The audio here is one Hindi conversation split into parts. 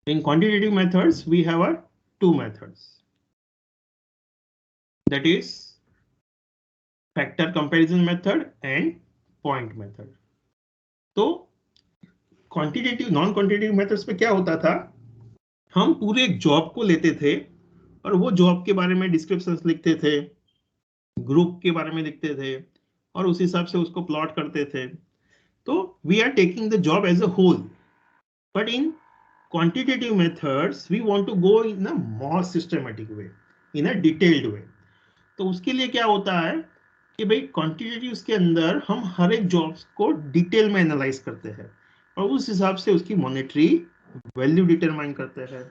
In quantitative methods, we have a two methods. That is factor comparison method and point method. तो क्वांटिटेटिव नॉन क्वांटिटेटिव मेथड्स पे क्या होता था, हम पूरे एक जॉब को लेते थे और वो जॉब के बारे में डिस्क्रिप्शंस लिखते थे, ग्रुप के बारे में लिखते थे और उस हिसाब से उसको प्लॉट करते थे. तो we are taking the job as a whole. But in quantitative methods we want to go in a more systematic way, in a detailed way. तो उसके लिए क्या होता है कि भाई क्वांटिटेटिव के अंदर हम हर एक जॉब्स को डिटेल में एनालाइज करते हैं और उस हिसाब से उसकी मॉनेटरी वैल्यू डिटरमाइन करते हैं.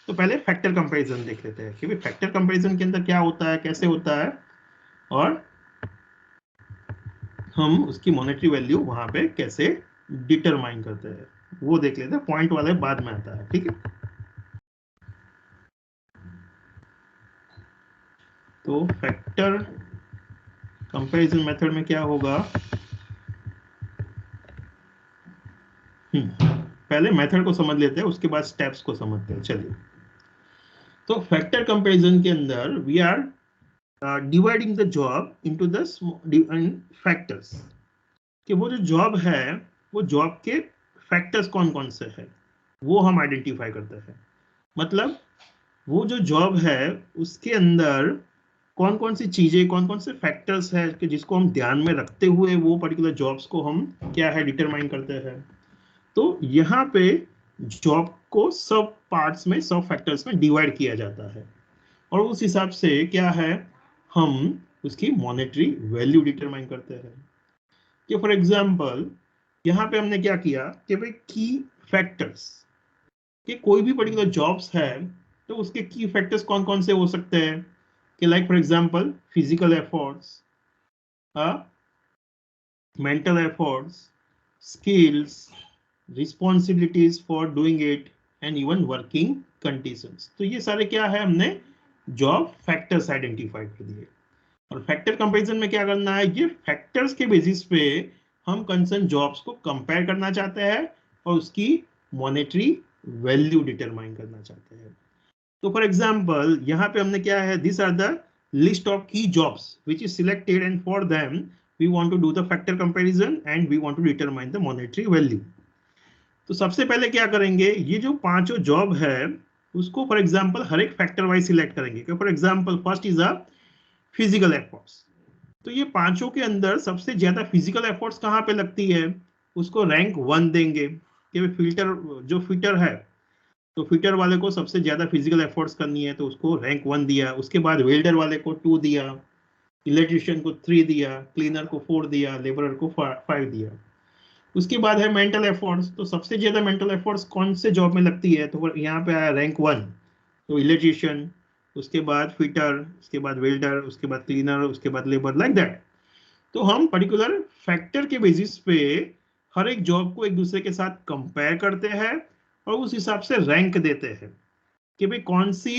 तो पहले फैक्टर कंपैरिजन देख लेते हैं कि भाई फैक्टर कंपैरिजन के अंदर क्या होता है, कैसे होता है और हम उसकी मॉनेटरी वैल्यू वहां पे कैसे डिटरमाइन करते हैं, वो देख लेते हैं. पॉइंट वाले बाद में आता है, ठीक है. तो फैक्टर कंपैरिजन मेथड में क्या होगा, पहले मेथड को समझ लेते हैं, उसके बाद स्टेप्स को समझते हैं. चलिए, तो फैक्टर कंपैरिजन के अंदर we are dividing the job into the factors, कि वो जो जॉब है वो जॉब के फैक्टर्स कौन कौन से हैं वो हम आइडेंटिफाई करते हैं. मतलब वो जो जॉब है उसके अंदर कौन कौन सी चीजें, कौन कौन से फैक्टर्स है कि जिसको हम ध्यान में रखते हुए वो पर्टिकुलर जॉब्स को हम क्या है डिटरमाइन करते हैं. तो यहाँ पे जॉब को सब पार्ट्स में, सब फैक्टर्स में डिवाइड किया जाता है और उस हिसाब से क्या है हम उसकी मॉनेटरी वैल्यू डिटरमाइन करते हैं. कि फॉर एग्जांपल यहाँ पे हमने क्या किया कि भाई की फैक्टर्स, कि कोई भी पर्टिकुलर जॉब्स है तो उसके की फैक्टर्स कौन कौन से हो सकते हैं, कि like for example physical efforts, mental efforts, skills, responsibilities for doing it and even working conditions. तो ये सारे क्या है, हमने जॉब फैक्टर्स आइडेंटिफाई कर दिए. और फैक्टर कंपैरिजन में क्या करना है, ये फैक्टर्स के बेसिस पे हम कंसर्न जॉब्स को कंपेयर करना चाहते हैं और उसकी मॉनेटरी वैल्यू डिटरमाइन करना चाहते हैं. तो फॉर एग्जांपल यहाँ पे हमने क्या है, this are the list of key jobs which is selected and for them we want to do the factor comparison and we want to determine the monetary value. तो सबसे पहले क्या करेंगे, ये जो पांचों जॉब है उसको फॉर एग्जांपल हर एक फैक्टर वाइज सिलेक्ट करेंगे. For example first is a physical efforts. तो ये पांचों के अंदर सबसे ज्यादा फिजिकल एफर्ट्स कहाँ पे लगती है, उसको रैंक 1 देंगे. कि फिल्टर जो फिटर है तो फिटर वाले को सबसे ज्यादा फिजिकल एफर्ट्स करनी है तो उसको रैंक 1 दिया. उसके बाद वेल्डर वाले को 2 दिया, इलेक्ट्रिशियन को 3 दिया, क्लीनर को 4 दिया, लेबरर को 5 दिया. उसके बाद है मेंटल एफर्ट्स. तो सबसे ज्यादा मेंटल एफर्ट्स कौन से जॉब में लगती है, तो यहाँ पे आया रैंक 1. तो इलेक्ट्रिशियन, उसके बाद फिटर, उसके बाद वेल्डर, उसके बाद क्लीनर, उसके बाद लेबर, लाइक दैट. तो हम पर्टिकुलर फैक्टर के बेसिस पे हर एक जॉब को एक दूसरे के साथ कंपेयर करते हैं और उस हिसाब से रैंक देते हैं कि भाई कौन सी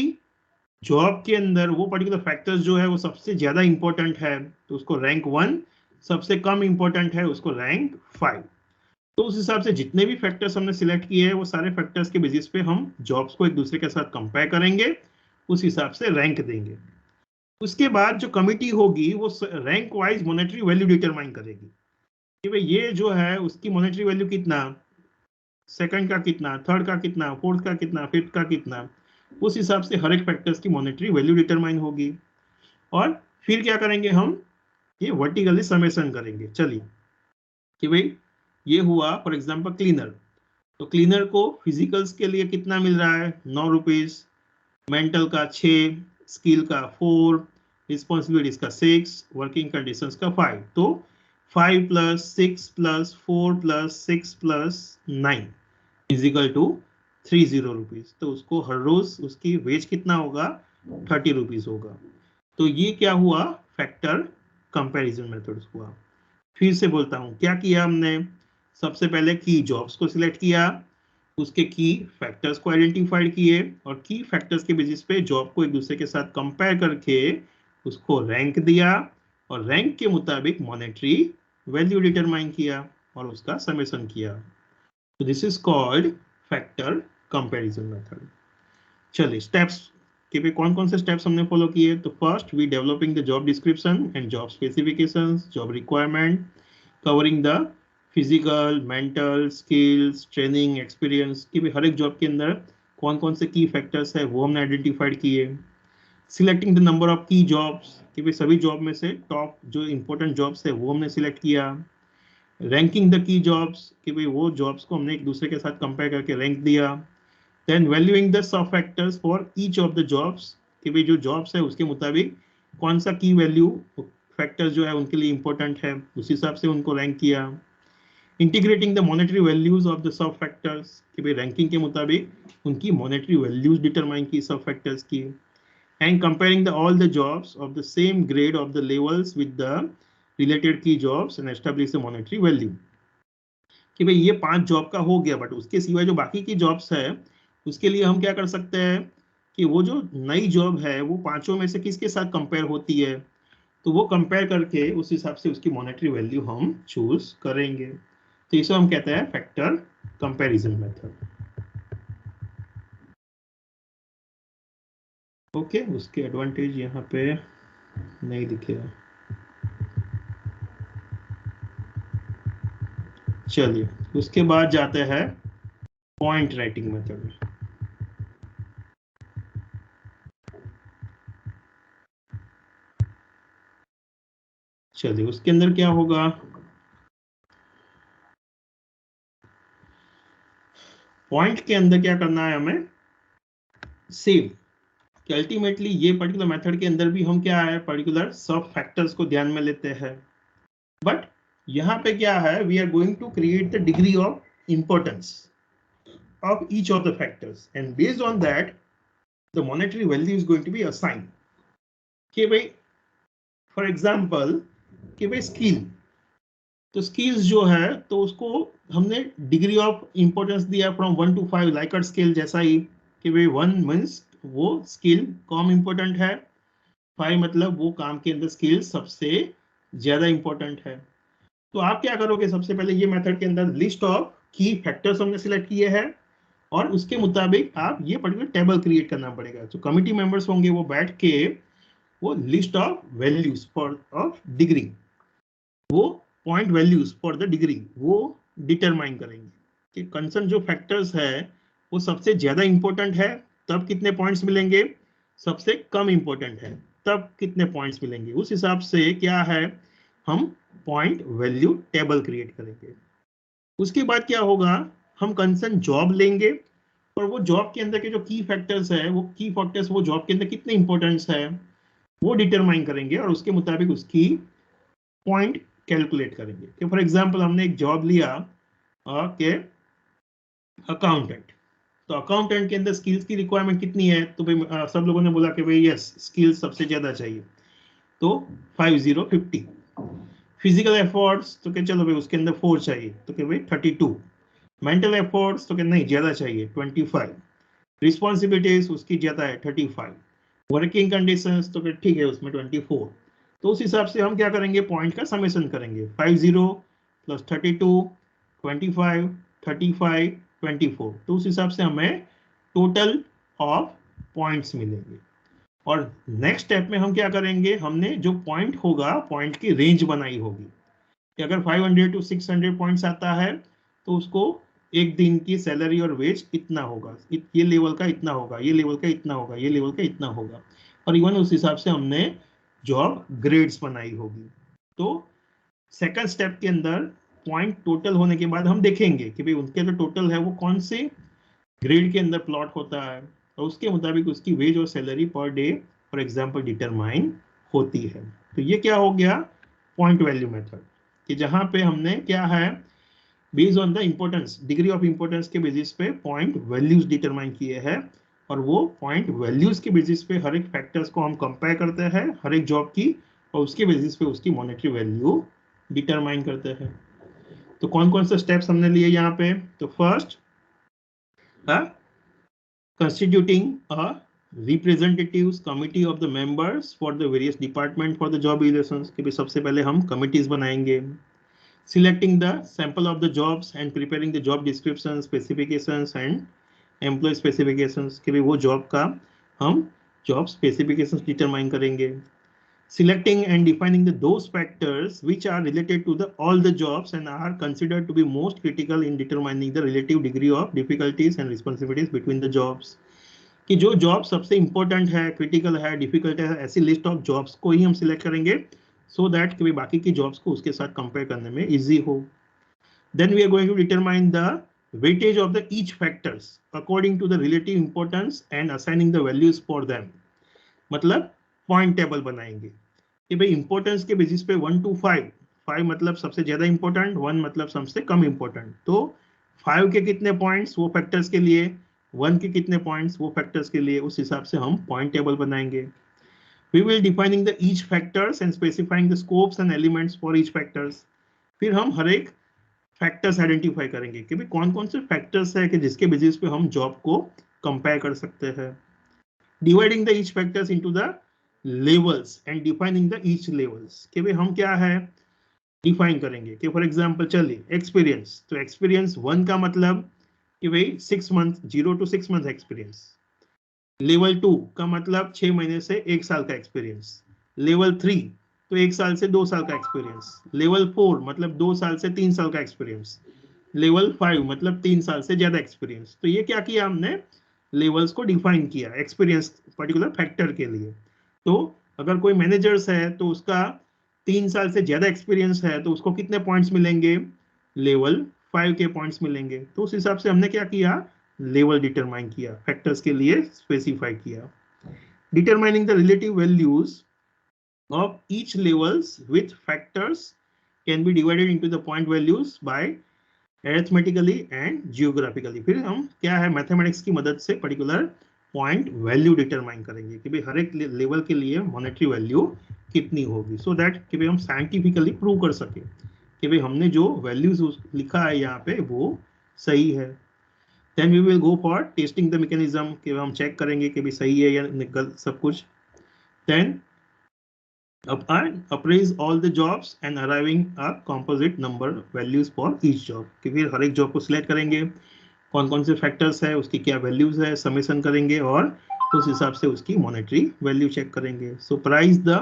जॉब के अंदर वो पर्टिकुलर फैक्टर्स जो है वो सबसे ज्यादा इंपॉर्टेंट है तो उसको रैंक 1, सबसे कम इंपॉर्टेंट है उसको रैंक 5. तो उस हिसाब से जितने भी फैक्टर्स हमने सिलेक्ट किए हैं वो सारे फैक्टर्स के बेसिस पे हम जॉब्स को एक दूसरे के साथ कंपेयर करेंगे, उस हिसाब से रैंक देंगे. उसके बाद जो कमिटी होगी वो rank wise monetary value determine करेगी कि भाई ये जो है उसकी मॉनेटरी वैल्यू कितना, सेकंड का कितना, थर्ड का कितना, फोर्थ का कितना, फिफ्थ का कितना. उस हिसाब से हर एक फैक्टर्स की मॉनेटरी वैल्यू डिटरमाइन होगी. और फिर क्या करेंगे हम, ये वर्टिकली समेशन करेंगे. चलिए कि भाई ये हुआ फॉर एग्जांपल क्लीनर. तो क्लीनर को फिजिकल्स के लिए कितना मिल रहा है, 9 रुपीज, मेंटल का 6, स्किल का 4, रिस्पॉन्सिबिलिटीज का 6, वर्किंग कंडीशंस का 5. तो 5 + 6 + 4 + 6 + 9 इजिकल टू 30 रुपीज. तो उसको हर रोज उसकी वेज कितना होगा, 30 रुपीज होगा. तो ये क्या हुआ, फैक्टर कंपैरिजन मेथड हुआ. फिर से बोलता हूं क्या किया हमने, सबसे पहले की जॉब्स को सिलेक्ट किया, उसके की फैक्टर्स को आइडेंटिफाइड किए और की फैक्टर्स के बेसिस पे जॉब को एक दूसरे के साथ कंपेयर करके उसको रैंक दिया और रैंक के मुताबिक मॉनेटरी वैल्यू डिटरमाइन किया और उसका समेशन किया. तो this is called factor comparison method. चलिए स्टेप्स के भी कौन कौन से स्टेप्स हमने फॉलो किए। तो first we developing the job description and job specifications, job requirement covering the physical, mental, skills, training, experience कि भी हर एक जॉब के अंदर कौन कौन से की फैक्टर्स है वो हमने आइडेंटिफाइड किए। सिलेक्टिंग द नंबर ऑफ की जॉब्स कि भाई सभी जॉब में से टॉप जो इंपॉर्टेंट जॉब्स है वो हमने सिलेक्ट किया। रैंकिंग द की जॉब्स कि भाई वो जॉब्स को हमने एक दूसरे के साथ कंपेयर करके रैंक दिया। Then valuing the sub factors for each of the jobs कि भाई जो जॉब्स है उसके मुताबिक कौन सा की वैल्यू फैक्टर जो है उनके लिए इंपॉर्टेंट है, उस हिसाब से उनको रैंक किया। Integrating the monetary values of the sub factors कि भाई रैंकिंग के मुताबिक उनकी मॉनेटरी वैल्यूज डिटरमाइन की सब फैक्टर्स की। And comparing the all the jobs of the same grade of the levels with the related key jobs and establish the monetary value कि भाई ये 5 जॉब का हो गया, बट उसके सिवाय जो बाकी की जॉब्स है उसके लिए हम क्या कर सकते हैं कि वो जो नई जॉब है वो पांचों में से किसके साथ कंपेयर होती है, तो वो कंपेयर करके उस हिसाब से उसकी मॉनेटरी वैल्यू हम चूज करेंगे। तो इसे हम कहते हैं फैक्टर कंपैरिजन मेथड। ओके, उसके एडवांटेज यहाँ पे नहीं दिखेगा। चलिए उसके बाद जाते हैं पॉइंट राइटिंग मेथड में। चलिए उसके अंदर क्या होगा, पॉइंट के अंदर क्या करना है हमें, सेव कि अल्टीमेटली ये पर्टिकुलर मेथड के अंदर भी हम क्या है पर्टिकुलर सब फैक्टर्स को ध्यान में लेते हैं, बट यहाँ पे क्या है we are going to create the degree of importance of each of the factors and based on that the monetary value is going to be assigned कि भाई फॉर एग्जांपल कि भाई स्किल, तो स्किल्स जो है तो उसको हमने डिग्री ऑफ इंपॉर्टेंस दिया फ्रॉम 1 to 5 लाइकर्ट स्केल जैसा ही कि भाई 1 मीन्स वो स्किल कम इंपॉर्टेंट है, 5 मतलब वो काम के अंदर स्किल सबसे ज्यादा इंपॉर्टेंट है। तो आप क्या करोगे, सबसे पहले ये मेथड के अंदर लिस्ट ऑफ की फैक्टर्स हमने सिलेक्ट किए हैं और उसके मुताबिक आप ये पर्टिकुलर टेबल क्रिएट करना पड़ेगा। जो कमिटी मेंबर्स होंगे वो बैठ के वो list of values for of degree, वो point values for the degree वो डिटरमाइन करेंगे कि कंसर्न जो फैक्टर्स है वो सबसे ज्यादा इंपॉर्टेंट है तब कितने पॉइंट्स मिलेंगे, सबसे कम इंपॉर्टेंट है तब कितने पॉइंट्स मिलेंगे, उस हिसाब से क्या है हम पॉइंट वैल्यू टेबल क्रिएट करेंगे। उसके बाद क्या होगा, हम कंसर्न जॉब लेंगे और वो जॉब के अंदर के जो की फैक्टर्स है वो की फैक्टर्स वो जॉब के अंदर कितने इंपॉर्टेंस है वो डिटरमाइन करेंगे और उसके मुताबिक उसकी पॉइंट कैलकुलेट करेंगे। कि फॉर एग्जांपल हमने एक जॉब लिया के अकाउंटेंट, तो अकाउंटेंट के अंदर स्किल्स की रिक्वायरमेंट कितनी है, तो भाई सब लोगों ने बोला कि भाई यस स्किल्स सबसे ज्यादा चाहिए, तो 5050। फिजिकल एफर्ट्स तो क्या चलो भाई उसके अंदर 4 चाहिए, तो क्या भाई 32। मेंटल एफर्ट्स तो क्या नहीं ज्यादा चाहिए 25। रिस्पॉन्सिबिलिटीज उसकी ज्यादा है 35। वर्किंग कंडीशंस तो फिर ठीक है उसमें 24। तो उस हिसाब से हम क्या करेंगे पॉइंट का समेशन करेंगे 50 प्लस 32 25 35 24, तो उस हिसाब से हमें टोटल ऑफ पॉइंट्स मिलेंगे। और नेक्स्ट स्टेप में हम क्या करेंगे, हमने जो पॉइंट होगा पॉइंट की रेंज बनाई होगी कि अगर 500 to 600 पॉइंट्स आता है तो उसको एक दिन की सैलरी और वेज इतना होगा, ये लेवल का इतना होगा, ये लेवल का इतना होगा, ये लेवल का इतना होगा, और इवन उस हिसाब से हमने जॉब ग्रेड्स बनाई होगी। तो सेकंड स्टेप के अंदर पॉइंट टोटल होने के बाद हम देखेंगे कि भाई उनके जो टोटल है वो कौन से ग्रेड के अंदर प्लॉट होता है और उसके मुताबिक उसकी वेज और salary per day for example determine होती है। तो ये क्या हो गया पॉइंट वैल्यू मेथड कि जहां पे हमने क्या है based on the importance degree of importance के बेसिस पे पॉइंट वैल्यूज डिटरमाइन किए हैं और वो पॉइंट वैल्यूज के बेसिस पे हर एक फैक्टर्स को हम कंपेयर करते हैं हर एक जॉब की और उसके बेसिस पे उसकी मॉनेटरी वैल्यू डिटरमाइन करते हैं। तो कौन कौन से स्टेप्स हमने लिए यहाँ पे, तो first constituting a representatives committee of the members for the various department for the job relations कि भी सबसे पहले हम committees बनाएंगे। Selecting the sample of the jobs and preparing the job descriptions, specifications and employ specifications कि भाई वो जॉब का हम जॉब स्पेसिफिकेशंस डिटरमाइन करेंगे. Selecting and defining those factors which are related to all the jobs and are considered to be most critical in determining the relative degree of difficulties and responsibilities between the jobs. कि जो जॉब सबसे इंपॉर्टेंट है, क्रिटिकल है, डिफिकल्ट है, ऐसी लिस्ट ऑफ जॉब्स को ही हम सिलेक्ट करेंगे सो दैट कि बाकी की जॉब्स को उसके साथ कंपेयर करने में इजी हो. Then we are going to determine the weightage of the each factors according to the relative importance and assigning the values for them. मतलब पॉइंट टेबल बनाएंगे कि भाई इंपॉर्टेंस के बेसिस पे 1 to 5, 5 मतलब सबसे ज्यादा इंपॉर्टेंट, 1 मतलब सबसे कम इंपॉर्टेंट. तो 5 के कितने पॉइंट्स वो फैक्टर्स के लिए, 1 के कितने पॉइंट्स वो फैक्टर्स के लिए, उस हिसाब से हम पॉइंट टेबल बनाएंगे. We will defining the each factors and specifying the scopes and elements for each factors. फिर हम हर एक फैक्टर्स आइडेंटिफाई करेंगे कि भाई कौन कौन से फैक्टर्स है कि जिसके बेसिस पे हम जॉब को कंपेयर कर सकते हैं. Dividing the each factors into the levels and defining the each levels कि भाई हम क्या है डिफाइन करेंगे कि फॉर एग्जांपल चलिए एक्सपीरियंस, तो एक्सपीरियंस 1 का मतलब कि भाई 6 month, 0 to 6 month experience. Level 2 का मतलब 6 महीने से 1 साल का एक्सपीरियंस. लेवल 3 तो 1 साल से 2 साल का एक्सपीरियंस. लेवल 4 मतलब 2 साल से 3 साल का एक्सपीरियंस. लेवल 5 मतलब 3 साल से ज्यादा एक्सपीरियंस. तो ये क्या किया हमने, लेवल्स को डिफाइन किया एक्सपीरियंस पर्टिकुलर फैक्टर के लिए. तो अगर कोई मैनेजर्स है तो उसका 3 साल से ज्यादा एक्सपीरियंस है तो उसको कितने पॉइंट्स मिलेंगे, लेवल 5 के पॉइंट्स मिलेंगे. तो उस हिसाब से हमने क्या किया, लेवल डिटरमाइन किया, फैक्टर्स के लिए स्पेसिफाई किया. Determining the relative values of each levels with factors can be divided into the point values by arithmetically and geographically. फिर हम क्या है मैथमेटिक्स की मदद से पर्टिकुलर पॉइंट वैल्यू डिटरमाइन करेंगे कि भाई हर एक लेवल के लिए मॉनेटरी वैल्यू कितनी होगी सो दैट कि भाई हम साइंटिफिकली प्रूव कर सके कि भाई हमने जो वैल्यूज लिखा है यहाँ पे वो सही है. Then we will go for testing the mechanism कि हम चेक करेंगे कि भाई सही है या गलत सब कुछ. Then appraise all the jobs and arriving a composite number values for each job कि फिर हर एक जॉब को सिलेक्ट करेंगे, कौन कौन से फैक्टर्स है, उसकी क्या वैल्यूज है, समेशन करेंगे और उस हिसाब से उसकी मॉनेटरी वैल्यू चेक करेंगे. So price the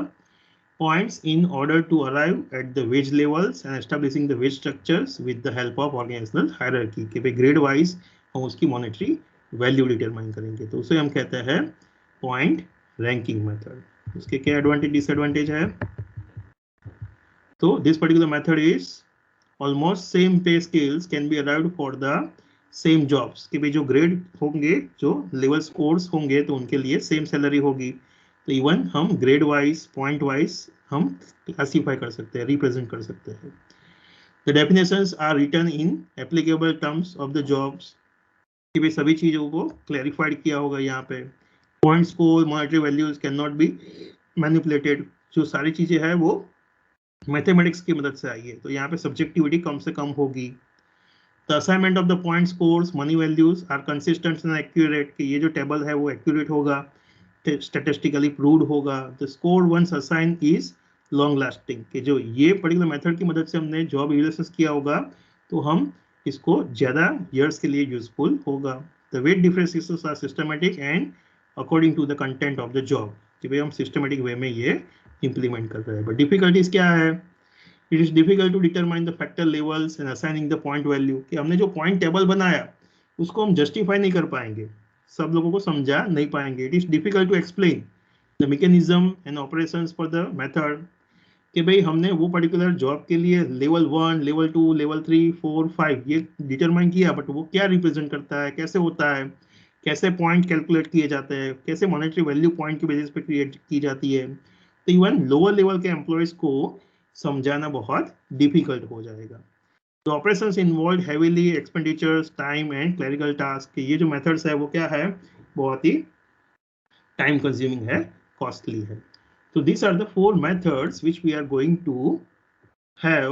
points in order to arrive at the wage levels and establishing the wage structures with the help of organizational hierarchy कि भाई ग्रेड वाइज हम उसकी मॉनेटरी वैल्यू डिटरमाइन करेंगे. तो उसे हम कहते हैं पॉइंट रैंकिंग मेथड. उसके क्या एडवांटेज डिसएडवांटेज है, तो this particular method is almost same pay scales can be arrived for the same jobs कि भाई जो ग्रेड होंगे, जो लेवल स्कोर्स होंगे तो उनके लिए सेम सैलरी होगी. तो इवन हम ग्रेड वाइज पॉइंट वाइज हम क्लासीफाई कर सकते हैं, रिप्रेजेंट कर सकते हैं. The definitions are written in applicable terms of the jobs कि भाई सभी चीजों को क्लैरिफाइड किया होगा यहाँ पे. पॉइंट्स को monetary values can not be manipulated, जो सारी चीजें हैं वो मैथमेटिक्स की मदद से आई है तो यहाँ पे सब्जेक्टिविटी कम से कम होगी. The assignment of the point scores money values are consistent and accurate कि ये जो टेबल है वो एक्यूरेट होगा, स्टैटिस्टिकली प्रूव्ड होगा. The score once assign is long lasting कि जो ये पर्टिकुलर मेथड की मदद से हमने जॉब इवैल्यूएशन किया होगा तो हम इसको ज्यादा ईयर्स के लिए यूजफुल होगा. The weight differences are systematic and according to the content of the job कि भाई हम सिस्टमैटिक वे में ये इंप्लीमेंट कर रहे हैं. बट डिफिकल्टीज क्या है, it is difficult to determine the factor levels and assigning the point value कि हमने जो पॉइंट टेबल बनाया उसको हम जस्टिफाई नहीं कर पाएंगे, सब लोगों को समझा नहीं पाएंगे. It is difficult to explain the mechanism and operations for the method कि भाई हमने वो पर्टिकुलर जॉब के लिए लेवल 1, लेवल 2, लेवल 3, 4, 5 ये डिटरमाइन किया, बट वो क्या रिप्रेजेंट करता है, कैसे होता है, कैसे पॉइंट कैलकुलेट किए जाते हैं, कैसे मॉनेटरी वैल्यू पॉइंट के बेसिस पे क्रिएट की जाती है. तो इवन लोअर लेवल के एम्प्लॉयज को समझाना बहुत डिफिकल्ट हो जाएगा. तो operations involve heavily expenditures time and clerical task, ये जो मेथड्स है वो क्या है, बहुत ही टाइम कंज्यूमिंग है, कॉस्टली है. So these are the 4 methods which we are going to have